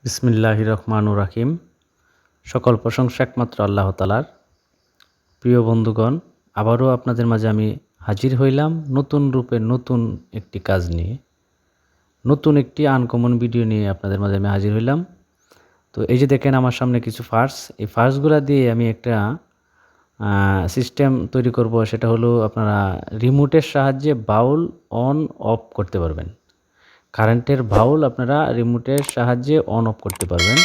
বিসমিল্লাহির রহমানুর রাহিম। সকল প্রশংসা একমাত্র আল্লাহ তাআলার। প্রিয় বন্ধুগণ, আবারও আপনাদের মাঝে আমি হাজির হইলাম নতুন রূপে নতুন একটি কাজ নিয়ে, নতুন একটি আনকমন ভিডিও নিয়ে আপনাদের মাঝে আমি হাজির হইলাম। তো এই যে দেখেন আমার সামনে কিছু ফার্স, এই ফার্সগুলা দিয়ে আমি একটা সিস্টেম তৈরি করব। সেটা হলো আপনারা রিমোটের সাহায্যে বাউল অন অফ করতে পারবেন। কারেন্টের বাউল আপনারা রিমোটের সাহায্যে অন অফ করতে পারবেন।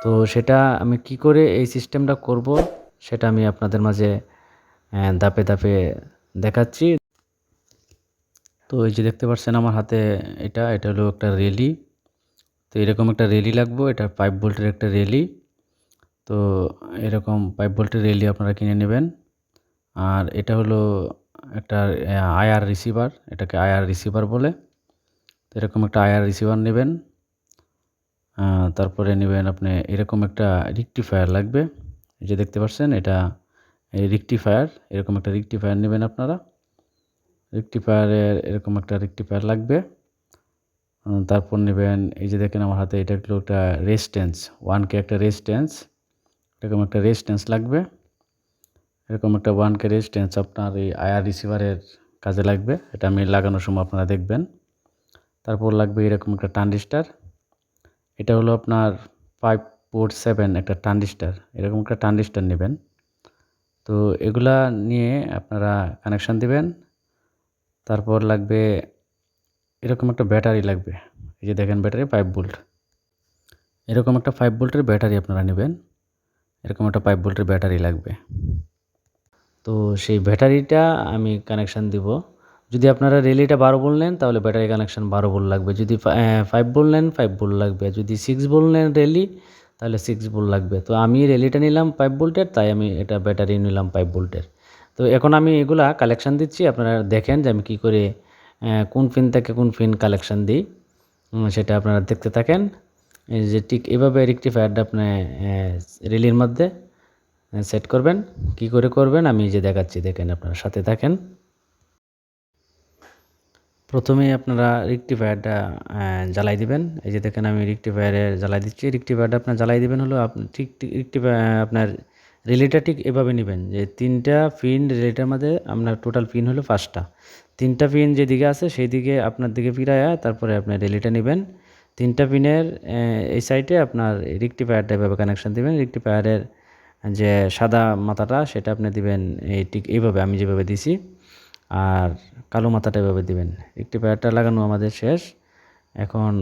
তো সেটা আমি কি করে এই সিস্টেমটা করব সেটা আমি আপনাদের মাঝে ধাপে ধাপে দেখাচ্ছি। তো এই যে দেখতে পাচ্ছেন আমার হাতে এটা হলো একটা রেলি। তো এরকম একটা রেলি লাগবে, এটা 5 ভোল্টের একটা রেলি। তো এরকম 5 ভোল্টের রেলি আপনারা কিনে নেবেন। আর এটা হলো একটা আইআর রিসিভার, এটাকে আইআর রিসিভার বলে। তো এরকম একটা আইআর রিসিভার নেবেন। তারপরে নেবেন আপনি এরকম একটা রেকটিফায়ার লাগবে। এই যে দেখতে পাচ্ছেন এটা এই রেকটিফায়ার, এরকম একটা রেকটিফায়ার নেবেন আপনারা। রেকটিফায়ারের এরকম একটা রেকটিফায়ার লাগবে। তারপর নেবেন এই যে দেখেন আমার হাতে এটা হলো একটা রেজিস্ট্যান্স, 1K একটা রেজিস্ট্যান্স, এরকম একটা রেজিস্ট্যান্স লাগবে। এরকম একটা 1K রেজিস্ট্যান্স আপনার এই আইআর রিসিভারের কাজে লাগবে, এটা আমি লাগানোর সময় আপনারা দেখবেন। তারপর লাগবে এরকম একটা ট্রানজিস্টর, এটা হলো আপনার 547 একটা ট্রানজিস্টর, এরকম একটা ট্রানজিস্টর নেবেন। তো এগুলা নিয়ে আপনারা কানেকশান দিবেন। তারপর লাগবে এরকম একটা ব্যাটারি লাগবে। এই যে দেখেন ব্যাটারি 5 ভোল্ট, এরকম একটা 5 ভোল্টের ব্যাটারি আপনারা নেবেন। এরকম একটা 5 ভোল্টের ব্যাটারি লাগবে। তো সেই ব্যাটারিটা আমি কানেকশান দিব। যদি আপনারা রেলিটা 12 ভোল্ট নেন তাহলে ব্যাটারি কানেকশান 12 ভোল্ট লাগবে। যদি 5 ভোল্ট নেন 5 ভোল্ট লাগবে। যদি 6 ভোল্ট নেন রেলি তাহলে 6 ভোল্ট লাগবে। তো আমি রেলিটা নিলাম 5 ভোল্টের, তাই আমি এটা ব্যাটারি নিলাম 5 ভোল্টের। তো এখন আমি এগুলা কালেকশান দিচ্ছি, আপনারা দেখেন যে আমি কী করে কোন পিন থেকে কোন পিন কালেকশান দিই, সেটা আপনারা দেখতে থাকেন। এই যে ঠিক এভাবে রেকটিফায়ারটা আপনি রেলির মধ্যে সেট করবেন। কি করে করবেন আমি যে দেখাচ্ছি, দেখেন আপনারা সাথে থাকেন। প্রথমেই আপনারা রেকটিফায়ারটা জ্বালাই দিবেন। এই যে দেখেন আমি রেকটিফায়ারে জ্বালাই দিচ্ছি। রেকটিফায়ারটা আপনার জ্বালাই দিবেন হলো আপনি ঠিক আপনার রিলেটা ঠিক এভাবে নেবেন যে 3টা পিন রিলেটার মধ্যে আপনার টোটাল পিন হলো 5টা। 3টা পিন যেদিকে আছে সেই দিকে আপনার দিকে ফিরায়া তারপরে আপনার রিলেটা নেবেন। 3টা পিনের এই সাইডে আপনার রেকটিফায়ারটা এভাবে কানেকশান দিবেন। রেকটিফায়ারের যে সাদা মাথাটা সেটা আপনি দিবেন এই ঠিক এইভাবে আমি যেভাবে দিছি, আর কালো মাথাটা এভাবে দিবেন। রেকটিফায়ারটা লাগানো আমাদের শেষ। এখন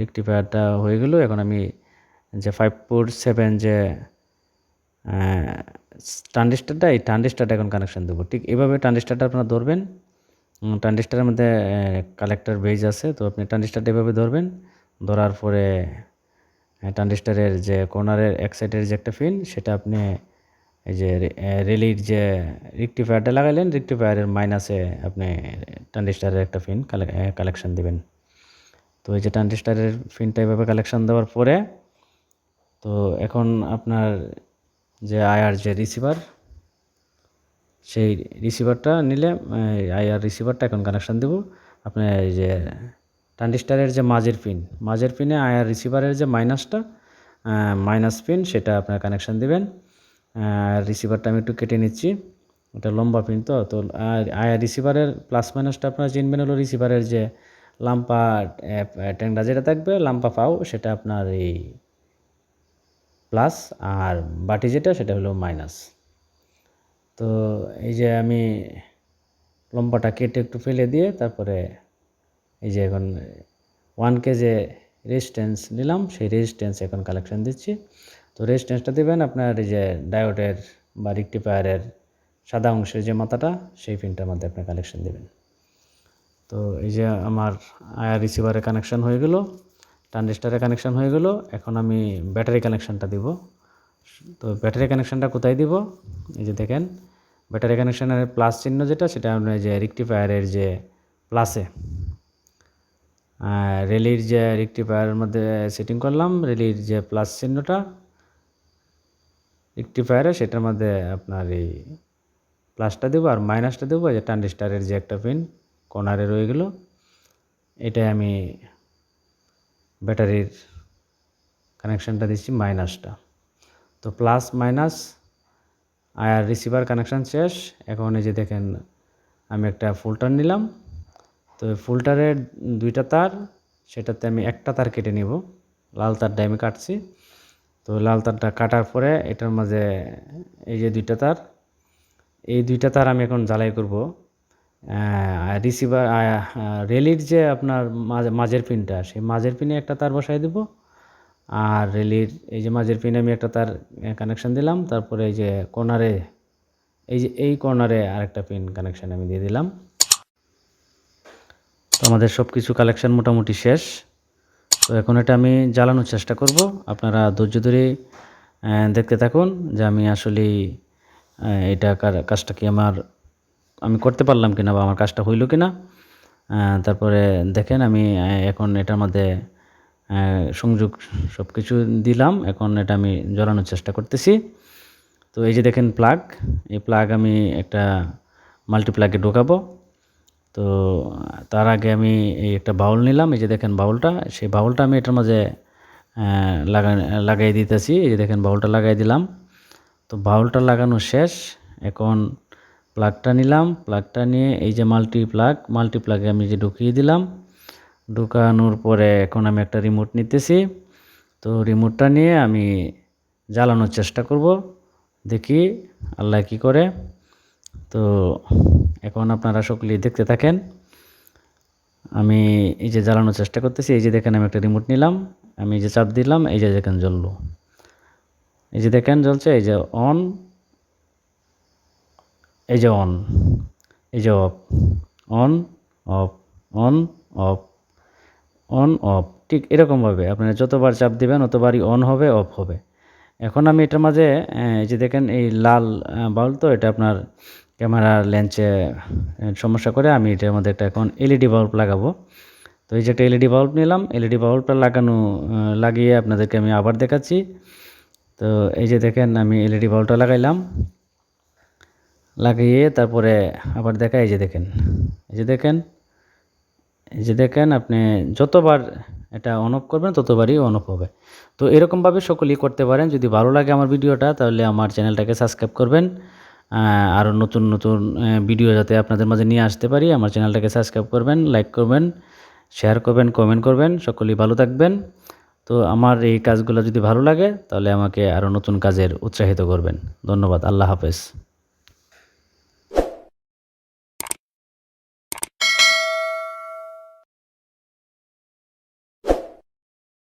রেকটিফায়ারটা হয়ে গেল। এখন আমি যে 547 যে ট্রানজিস্টরটা, এই ট্রানজিস্টরটা এখন কানেকশান দেবো। ঠিক এভাবে ট্রানজিস্টরটা আপনারা ধরবেন। ট্রানজিস্টরের মধ্যে কালেক্টর বেজ আছে, তো আপনি ট্রানজিস্টরটা এভাবে ধরবেন। ধরার পরে ট্রানজিস্টরের যে কর্নারের এক সাইডের যে একটা পিন সেটা আপনি এই যে রেলির যে রেকটিফায়ারটা লাগাইলেন, রেকটিফায়ারের মাইনাসে আপনি ট্রানজিস্টরের একটা পিন কালেকশান দেবেন। তো এই যে ট্রানজিস্টরের পিনটা এভাবে কালেকশান দেওয়ার পরে তো এখন আপনার যে আইআর যে রিসিভার, সেই রিসিভারটা নিলে আইআর রিসিভারটা এখন কানেকশান দেব। আপনার এই যে ট্রানজিস্টরের যে মাঝের পিনে আইআর রিসিভারের যে মাইনাস পিন সেটা আপনার কানেকশান দেবেন। রিসিভারটা আমি একটু কেটে নিচ্ছি, এটা লম্বা পিন। তো আইআর রিসিভারের প্লাস মাইনাসটা আপনারা চিনবেন হলো রিসিভারের যে লাম্পা ট্যাংরা যেটা থাকবে লাম্পা পাও সেটা আপনার এই প্লাস, আর বাটি যেটা সেটা হলো মাইনাস। তো এই যে আমি লম্বাটা কেটে একটু ফেলে দিয়ে তারপরে এই যে এখন 1K যে রেজিস্ট্যান্স নিলাম সেই রেজিস্ট্যান্স এখন কালেকশান দিচ্ছি। তো রেজিস্ট্যান্সটা দেবেন আপনার এই যে ডায়োডের বা রেকটিফায়ারের সাদা অংশের যে মাথাটা সেই পিনটার মধ্যে আপনি কালেকশান দেবেন। তো এই যে আমার আইআর রিসিভারের কানেকশান হয়ে গেল, ট্রানজিস্টরের কানেকশান হয়ে গেল। এখন আমি ব্যাটারি কানেকশানটা দিব। তো ব্যাটারি কানেকশানটা কোথায় দিব, এই যে দেখেন ব্যাটারি কানেকশানের প্লাস চিহ্ন যেটা সেটা আপনার যে রেকটিফায়ারের যে প্লাসে রেলির যে রেকটিফায়ারের মধ্যে সেটিং করলাম, রেলির যে প্লাস চিহ্নটা রেকটিফায়ারে সেটার মধ্যে আপনার এই প্লাসটা দেবো আর মাইনাসটা দেবো। যে ট্রানজিস্টরের যে একটা পিন কর্নারে রয়ে গেল, এটাই আমি ব্যাটারির কানেকশানটা দিচ্ছি মাইনাসটা। তো প্লাস মাইনাস আর রিসিভার কানেকশান শেষ। এখন এই যে দেখেন আমি একটা ফুলটার নিলাম। তো ফুলটারের 2টা তার, সেটাতে আমি একটা তার কেটে নিব। লাল তারটা আমি কাটছি। তো লাল তারটা কাটার পরে এটার মাঝে এই যে 2টা তার, এই 2টা তার আমি এখন জ্বালাই করব রিসিভার রেলির যে আপনার মাঝের পিনটা, সেই মাঝের পিনে একটা তার বসাই দেব। আর রেলির এই যে মাঝের পিনে আমি একটা তার কানেকশান দিলাম। তারপরে এই যে কর্নারে, এই কর্নারে আরেকটা পিন কানেকশান আমি দিয়ে দিলাম। তো আমাদের সব কিছু কালেকশান মোটামুটি শেষ। তো এখন এটা আমি জ্বালানোর চেষ্টা করব। আপনারা ধৈর্য ধরে দেখতে থাকুন যে আমি আসলেই এটা কাজটা কি আমি করতে পারলাম কিনা বা আমার কাজটা হইল কিনা। তারপরে দেখেন আমি এখন এটার মধ্যে সংযোগ সব কিছু দিলাম। এখন এটা আমি জ্বালানোর চেষ্টা করতেছি। তো এই যে দেখেন প্লাগ, এই প্লাগ আমি একটা মাল্টিপ্লাগে ঢোকাবো। তো তার আগে আমি এই একটা বাউল নিলাম। এই যে দেখেন বাউলটা, সেই বাউলটা আমি এটার মাঝে লাগাই দিতেছি। এই যে দেখেন বাউলটা লাগাই দিলাম। তো বাউলটা লাগানো শেষ। এখন প্লাগটা নিলাম। প্লাগটা নিয়ে এই যে মাল্টিপ্লাগে আমি যে ঢুকিয়ে দিলাম। ঢুকানোর পরে এখন আমি একটা রিমোট নিতেছি। তো রিমোটটা নিয়ে আমি জ্বালানোর চেষ্টা করব, দেখি আল্লাহ কি করে। তো এখন আপনারা সকলেই দেখতে থাকেন। আমি এই যে জ্বালানোর চেষ্টা করতেছি। এই যে দেখেন আমি একটা রিমোট নিলাম, আমি এই যে চাপ দিলাম, এই যে দেখেন জ্বললো। এই যে দেখেন জ্বলছে। এই যে অন, এই যে অন, এই যে of, on of, on of, on of. ঠিক এরকমভাবে আপনারা যতবার চাপ দেবেন ততবারই অন হবে, অফ হবে। এখন আমি এটার মাঝে এই যে দেখেন এই লাল বাল্ব, তো এটা আপনার ক্যামেরার লেন্সে সমস্যা করে। আমি এটার মধ্যে একটা এখন এলইডি বাল্ব লাগাবো। তো এই যে একটা এলইডি বাল্ব নিলাম। এলইডি বাল্বটা লাগিয়ে আপনাদেরকে আমি আবার দেখাচ্ছি। তো এই যে দেখেন আমি এলইডি বাল্বটা লাগাইলাম, লাগিয়ে তারপরে আবার দেখাই। এই যে দেখেন, এই যে দেখেন, এই যে দেখেন আপনি যতবার এটা অন অফ করবেন ততবারই অন অফ হবে। তো এরকমভাবে সকলেই করতে পারেন। যদি ভালো লাগে আমার ভিডিওটা তাহলে আমার চ্যানেলটাকে সাবস্ক্রাইব করবেন। আরও নতুন নতুন ভিডিও যাতে আপনাদের মাঝে নিয়ে আসতে পারি, আমার চ্যানেলটাকে সাবস্ক্রাইব করবেন, লাইক করবেন, শেয়ার করবেন, কমেন্ট করবেন। সকলেই ভালো থাকবেন। তো আমার এই কাজগুলো যদি ভালো লাগে তাহলে আমাকে আরও নতুন কাজের উৎসাহিত করবেন। ধন্যবাদ। আল্লাহ হাফেজ।